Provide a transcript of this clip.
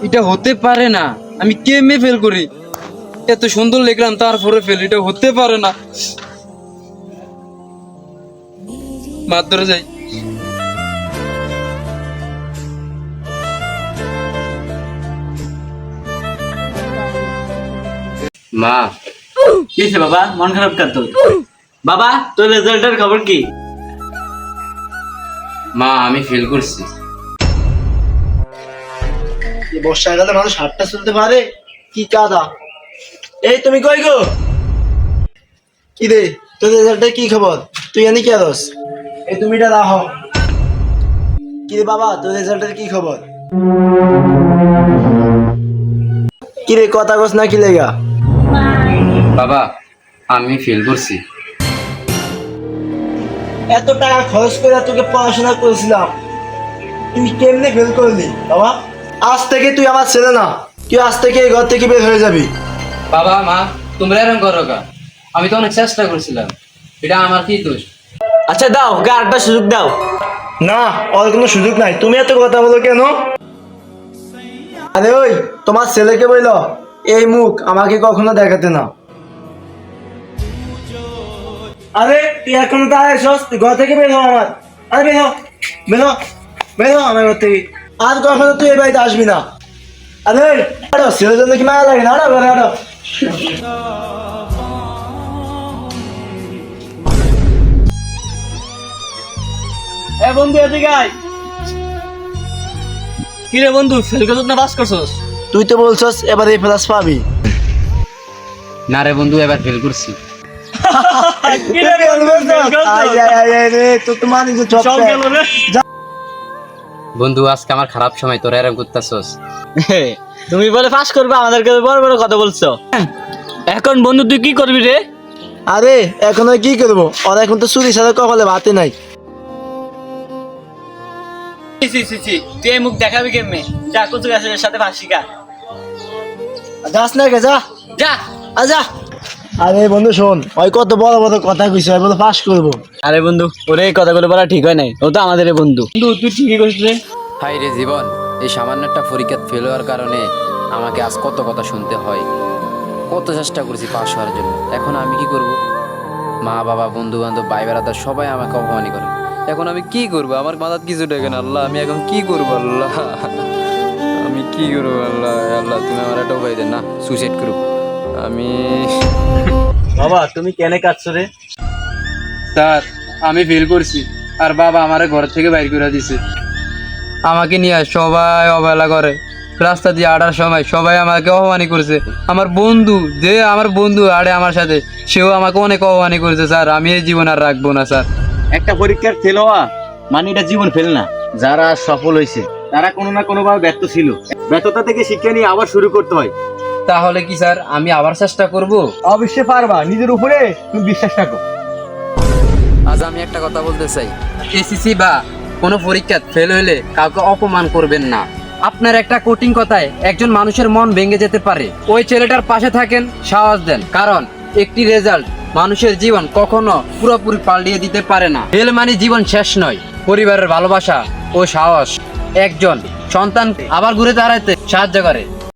এটা হতে পারে না। আমি কেমনে ফেল করি? এত সুন্দর লিখলাম তারপরে ফেল, এটা হতে পারে না। মার ধরে যাই। মা, কি হয়েছে বাবা, মন খারাপ কেন তোর? বাবা, তোর রেজাল্টের খবর কি? মা আমি ফেল করছি। বর্ষাকালে মানুষ হাতটা চলতে পারে? কি কাদা! এই তুমি কই গো? কি রে, তোর রেজাল্টের কি খবর? তুই জানি কি আরস? এই তুমি এটা রাখো। কি রে বাবা, তোর রেজাল্টের কি খবর? কি রে, কথা কস না কি লেগা? বাবা আমি ফেল করছি। এত টাকা খরচ করে তোকে পড়াশোনা করেছিলাম, তুই কেমনে ফেল করলি বাবা? আজ থেকে তুই আমার ছেলে না, তুই আজ থেকে এই ঘর থেকে বের হয়ে যাবি। বাবা মা তোমরা এরকম করো কা? আমি তো অনেক চেষ্টা করছিলাম, এটা আমার কি দোষ? আচ্ছা দাও, ওকে আরেকটা সুযোগ দাও। না, ওর কোনো সুযোগ নাই। তুমি এত কথা বলো কেন? আরে ওই, তোমার ছেলেকে বললো এই মুখ আমাকে কখনো দেখাতে না। আরে তুই এখন তো আসছ, তুই ঘর থেকে বের হ আমার। আরে বের হ, বের হ, বের হ আমার ঘর থেকে। আর কখনো তুই এই বাড়িতে আসবি না। আরে ওই, আরো ছেলের জন্য কি মায়া লাগে না? আরো ঘরে আরো। এ বন্ধু, এদিকে আয়। কি রে বন্ধু, ফেল করছিস না পাস করছিস? তুই তো বলছস এবার এই প্লাস পাবি। না রে বন্ধু, এবার ফেল করছি। কি রে বন্ধু, fail করছিস? আয় আয় আয় আয় রে, তো তোমার নিজে চপ সব গেল রে। বন্ধু আজকে আমার খারাপ সময়, তোরা এরকম করতেছস। তুমি বলে পাস করবে, আমাদেরকে বড় বড় কথা বলছো। এখন বন্ধু তুই কি করবি রে? আরে এখন আর কি করবো? ওর এখন তো চুরি সাথে কপালে ভাতে নাই। তুই এই মুখ দেখাবি কেমনে? যা কুচু গাছের সাথে ফাঁসি খা। যাস না কে, যা যা। যা। আরে বন্ধু শোন, ওই কত বড় বড় কথা কইছে, ওই বলে পাস করবো। আরে বন্ধু, ওরে এই কথাগুলো বলা ঠিক হয় নাই। ও তো আমাদের বন্ধু। বন্ধু তুই ঠিকই কইছিস রে। হাই রে জীবন, এই সামান্য একটা পরীক্ষা ফেল হওয়ার কারণে আমাকে আজ কত কথা শুনতে হয়। কত চেষ্টা করছি পাস হওয়ার জন্য, এখন আমি কি করব? মা বাবা বন্ধু বান্ধব ভাই বেড়াদার সবাই আমাকে অপমানি করে। এখন আমি কি করব? আমার মাথার কিছু ঢেকে না। আল্লাহ আমি এখন কি করবো? আল্লাহ আমি কি করবো? আল্লাহ আল্লাহ তুমি আমার একটা উপায় দেন না, সুইসাইড করব আমি। বাবা তুমি কেন কাঁদছো রে? স্যার আমি ফেল করছি, আর বাবা আমারে ঘর থেকে বাইর করে দিছে। আমাকে নিয়ে সবাই অবহেলা করে। রাস্তা দিয়ে আড়ার সময় সবাই আমাকে অপমানি করছে। আমার বন্ধু, যে আমার বন্ধু আড়ে আমার সাথে, সেও আমাকে অনেক অপমানি করেছে। স্যার আমি এই জীবন আর রাখবো না স্যার। একটা পরীক্ষার ফেল হওয়া মানে এটা জীবন ফেল না। যারা সফল হয়েছে তারা কোনো না কোনো ভাবে ব্যর্থ ছিল। ব্যর্থতা থেকে শিক্ষা নিয়ে আবার শুরু করতে হয়। তাহলে কি স্যার আমি আবার চেষ্টা করব? অবশ্যই পারবা, নিজের উপরে তুমি বিশ্বাস রাখো। আজ আমি একটা কথা বলতে চাই, এসিসি বা কোনো পরীক্ষা ফেল হলে কাউকে অপমান করবেন না। আপনার একটা কঠিন কথায় একজন মানুষের মন ভেঙে যেতে পারে। ওই ছেলেটার পাশে থাকেন, সাহস দেন, কারণ একটি রেজাল্ট মানুষের জীবন কখনো পুরোপুরি পাল্টিয়ে দিতে পারে না। ফেল মানে জীবন শেষ নয়। পরিবারের ভালোবাসা ও সাহস একজন সন্তান আবার ঘুরে দাঁড়াতে সাহায্য করে।